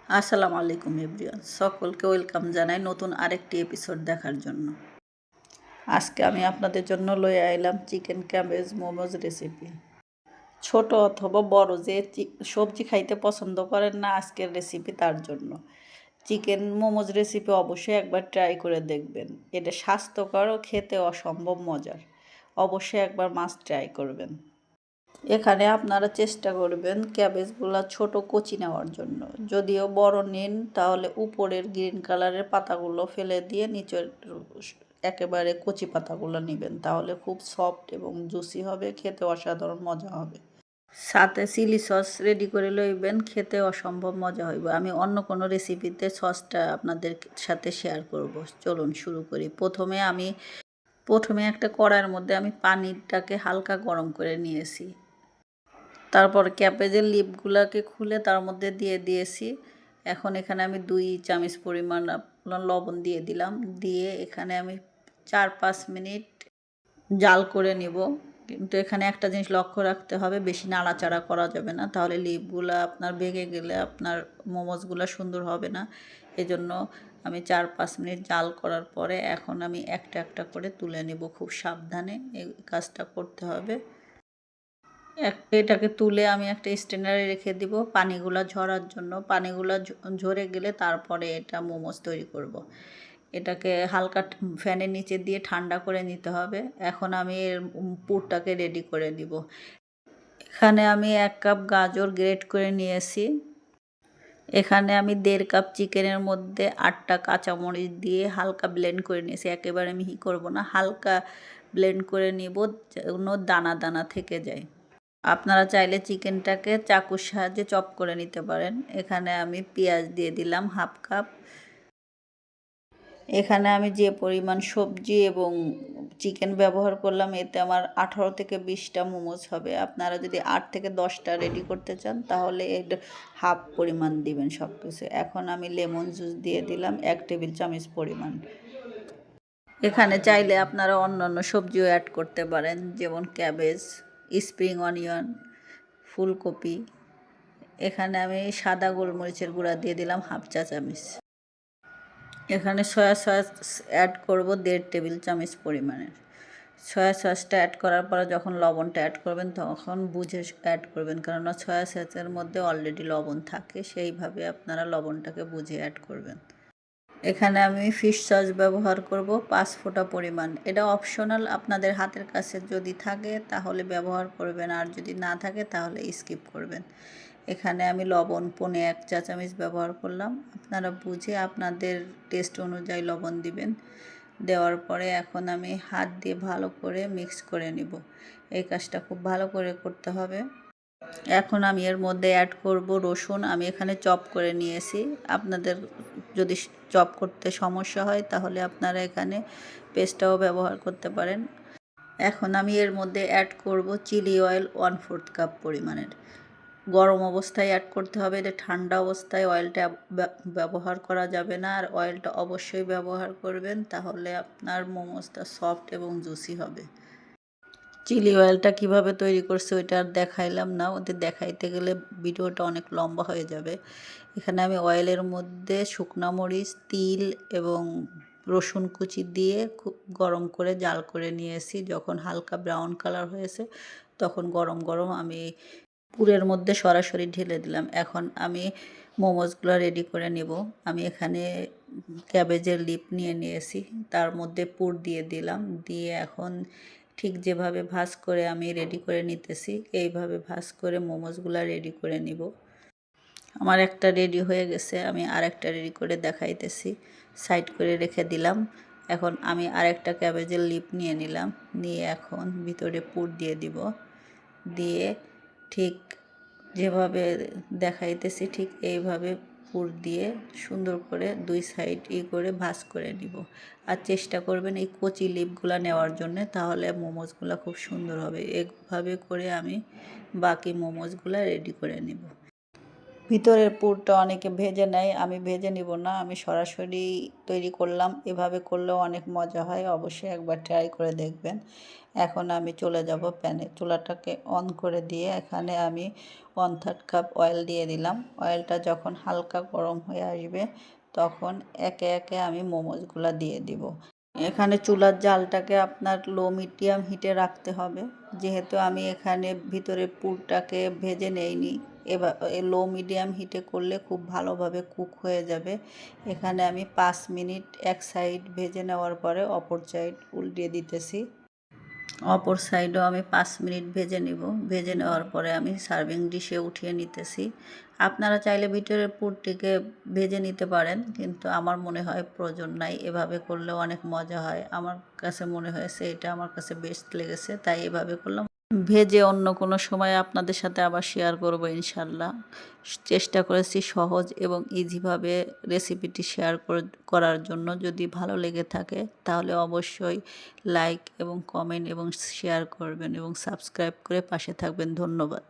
আসসালামু আলাইকুম এভরিওয়ান, সকলকে ওয়েলকাম জানাই নতুন আরেকটি এপিসোড দেখার জন্য। আজকে আমি আপনাদের জন্য লয়ে আইলাম চিকেন ক্যাবেজ মোমোজ রেসিপি। ছোট অথবা বড় যে সবজি খাইতে পছন্দ করেন না আজকের রেসিপি তার জন্য। চিকেন মোমোজ রেসিপি অবশ্যই একবার ট্রাই করে দেখবেন। এটা স্বাস্থ্যকর ও খেতে অসম্ভব মজার। অবশ্যই একবার মাস্ট ট্রাই করবেন। এখানে আপনারা চেষ্টা করবেন ক্যাবেজগুলো ছোট কচি নেওয়ার জন্য। যদিও বড় নিন তাহলে উপরের গ্রিন কালারের পাতাগুলো ফেলে দিয়ে নিচের একেবারে কচি পাতাগুলো নেবেন, তাহলে খুব সফট এবং জুসি হবে, খেতে অসাধারণ মজা হবে। সাথে চিলি সস রেডি করে লইবেন, খেতে অসম্ভব মজা হইব। আমি অন্য কোনো রেসিপিতে সসটা আপনাদের সাথে শেয়ার করব। চলুন শুরু করি। প্রথমে একটা কড়াইয়ের মধ্যে আমি পানিটাকে হালকা গরম করে নিয়েছি। তারপর ক্যাবেজের লিপগুলোকে খুলে তার মধ্যে দিয়ে দিয়েছি। এখন এখানে আমি 2 চামচ পরিমাণ লবণ দিয়ে দিলাম। দিয়ে এখানে আমি 4-5 মিনিট জাল করে নিব। কিন্তু এখানে একটা জিনিস লক্ষ্য রাখতে হবে, বেশি নাড়াচাড়া করা যাবে না, তাহলে লিপগুলো আপনার ভেঙে গেলে আপনার মোমোসগুলো সুন্দর হবে না। এজন্য আমি 4-5 মিনিট জাল করার পরে এখন আমি একটা একটা করে তুলে নেব। খুব সাবধানে এই কাজটা করতে হবে। এটাকে তুলে আমি একটা স্ট্রেনারে রেখে দিব পানিগুলো ঝরার জন্য। পানিগুলো ঝরে গেলে তারপরে এটা মোমোস তৈরি করব। এটাকে হালকা ফ্যানের নিচে দিয়ে ঠান্ডা করে নিতে হবে। এখন আমি এর পুরটাকে রেডি করে নিব। এখানে আমি 1 কাপ গাজর গ্রেট করে নিয়েছি। এখানে আমি 1.5 কাপ চিকেনের মধ্যে 8টা কাঁচামরিচ দিয়ে হালকা ব্লেন্ড করে নিয়েছি। একেবারে মিহি করব না, হালকা ব্লেন্ড করে নিব যেন দানা দানা থেকে যায়। আপনারা চাইলে চিকেনটাকে চাকুর সাহায্যে চপ করে নিতে পারেন। এখানে আমি পেঁয়াজ দিয়ে দিলাম 1/2 কাপ। এখানে আমি যে পরিমাণ সবজি এবং চিকেন ব্যবহার করলাম এতে আমার 18 থেকে 20টা মোমোস হবে। আপনারা যদি 8 থেকে 10টা রেডি করতে চান তাহলে এর হাফ পরিমাণ দিবেন সব কিছু। এখন আমি লেমন জুস দিয়ে দিলাম 1 টেবিল চামচ পরিমাণ। এখানে চাইলে আপনারা অন্যান্য সবজিও অ্যাড করতে পারেন, যেমন ক্যাবেজ, স্প্রিং অনিয়ন, ফুলকপি। এখানে আমি সাদা গোলমরিচের গুঁড়া দিয়ে দিলাম 1/2 চা চামচ। এখানে সয়া সস অ্যাড করব 1.5 টেবিল চামচ পরিমাণের। সয়া সসটা অ্যাড করার পরে যখন লবণটা অ্যাড করবেন তখন বুঝে অ্যাড করবেন, কেননা সয়া সসের মধ্যে অলরেডি লবণ থাকে, সেইভাবে আপনারা লবণটাকে বুঝে অ্যাড করবেন। এখানে আমি ফিশ সস ব্যবহার করব 5 ফোঁটা পরিমাণ। এটা অপশনাল, আপনাদের হাতের কাছে যদি থাকে তাহলে ব্যবহার করবেন, আর যদি না থাকে তাহলে স্কিপ করবেন। এখানে আমি লবণ 1 চা চামচ ব্যবহার করলাম। আপনারা বুঝে আপনাদের টেস্ট অনুযায়ী লবণ দিবেন। দেওয়ার পরে এখন আমি হাত দিয়ে ভালো করে মিক্স করে নিব। এই কাজটা খুব ভালো করে করতে হবে। এখন আমি এর মধ্যে অ্যাড করব রসুন। আমি এখানে চপ করে নিয়েছি। আপনাদের যদি চপ করতে সমস্যা হয় তাহলে আপনারা এখানে পেস্টটাও ব্যবহার করতে পারেন। এখন আমি এর মধ্যে অ্যাড করব চিলি অয়েল 1/4 কাপ পরিমাণের। গরম অবস্থায় অ্যাড করতে হবে, এটা ঠান্ডা অবস্থায় অয়েলটা ব্যবহার করা যাবে না। আর অয়েলটা অবশ্যই ব্যবহার করবেন, তাহলে আপনার মোমোসটা সফট এবং জুসি হবে। চিলি অয়েলটা কিভাবে তৈরি করছে ওইটা আর দেখাইলাম না, ওদের দেখাইতে গেলে ভিডিওটা অনেক লম্বা হয়ে যাবে। এখানে আমি অয়েলের মধ্যে শুকনা মরিচ, তিল এবং রসুন কুচি দিয়ে খুব গরম করে জাল করে নিয়েছি। যখন হালকা ব্রাউন কালার হয়েছে তখন গরম গরম আমি পুরের মধ্যে সরাসরি ঢেলে দিলাম। এখন আমি মোমোসগুলো রেডি করে নেব। আমি এখানে ক্যাবেজের লিপ নিয়ে নিয়েছি, তার মধ্যে পুর দিয়ে দিলাম। দিয়ে এখন ঠিক যেভাবে ভাজ করে আমি রেডি করে নিতেছি এইভাবে ভাজ করে মোমোসগুলো রেডি করে নিব। আমার একটা রেডি হয়ে গেছে, আমি আরেকটা রেডি করে দেখাইতেছি। সাইড করে রেখে দিলাম। এখন আমি আরেকটা ক্যাবেজের লিপ নিয়ে নিলাম, নিয়ে এখন ভিতরে পুর দিয়ে দিব। দিয়ে ঠিক যেভাবে দেখাইতেছি ঠিক এইভাবে পুর দিয়ে সুন্দর করে 2 সাইড করে ভাজ করে নিব। আর চেষ্টা করবেন এই কচি লিপগুলো নেওয়ার জন্য, তাহলে মোমোসগুলো খুব সুন্দর হবে। এইভাবে করে আমি বাকি মোমোসগুলো রেডি করে নেব। ভিতরের পুরটা অনেকে ভেজে নেয়, আমি ভেজে নিব না, আমি সরাসরি তৈরি করলাম। এভাবে করলেও অনেক মজা হয়, অবশ্যই একবার ট্রাই করে দেখবেন। এখন আমি চলে যাব প্যানে, চুলাটাকে অন করে দিয়ে এখানে আমি 1/3 কাপ অয়েল দিয়ে দিলাম। অয়েলটা যখন হালকা গরম হয়ে আসবে তখন একে একে আমি মোমোজগুলো দিয়ে দিব। এখানে চুলার জালটাকে আপনার লো মিডিয়াম হিটে রাখতে হবে, যেহেতু আমি এখানে ভিতরে পুরটাকে ভেজে নেইনি। এবার লো মিডিয়াম হিটে করলে খুব ভালোভাবে কুক হয়ে যাবে। এখানে আমি 5 মিনিট এক সাইড ভেজে নেওয়ার পরে অপর সাইড উল্টিয়ে দিতেছি। অপর সাইডও আমি 5 মিনিট ভেজে নিব। ভেজে নেওয়ার পরে আমি সার্ভিং ডিশে উঠিয়ে নিতেছি। আপনারা চাইলে ভিতরের পুরটিকে ভেজে নিতে পারেন, কিন্তু আমার মনে হয় প্রয়োজন নাই। এভাবে করলেও অনেক মজা হয়। আমার কাছে মনে হয়েছে এটা আমার কাছে বেস্ট লেগেছে, তাই এভাবে করলাম। ভেজে অন্য কোনো সময় আপনাদের সাথে আবার শেয়ার করব ইনশাল্লাহ। চেষ্টা করেছি সহজ এবং ইজিভাবে রেসিপিটি শেয়ার করার জন্য। যদি ভালো লেগে থাকে তাহলে অবশ্যই লাইক এবং কমেন্ট এবং শেয়ার করবেন এবং সাবস্ক্রাইব করে পাশে থাকবেন। ধন্যবাদ।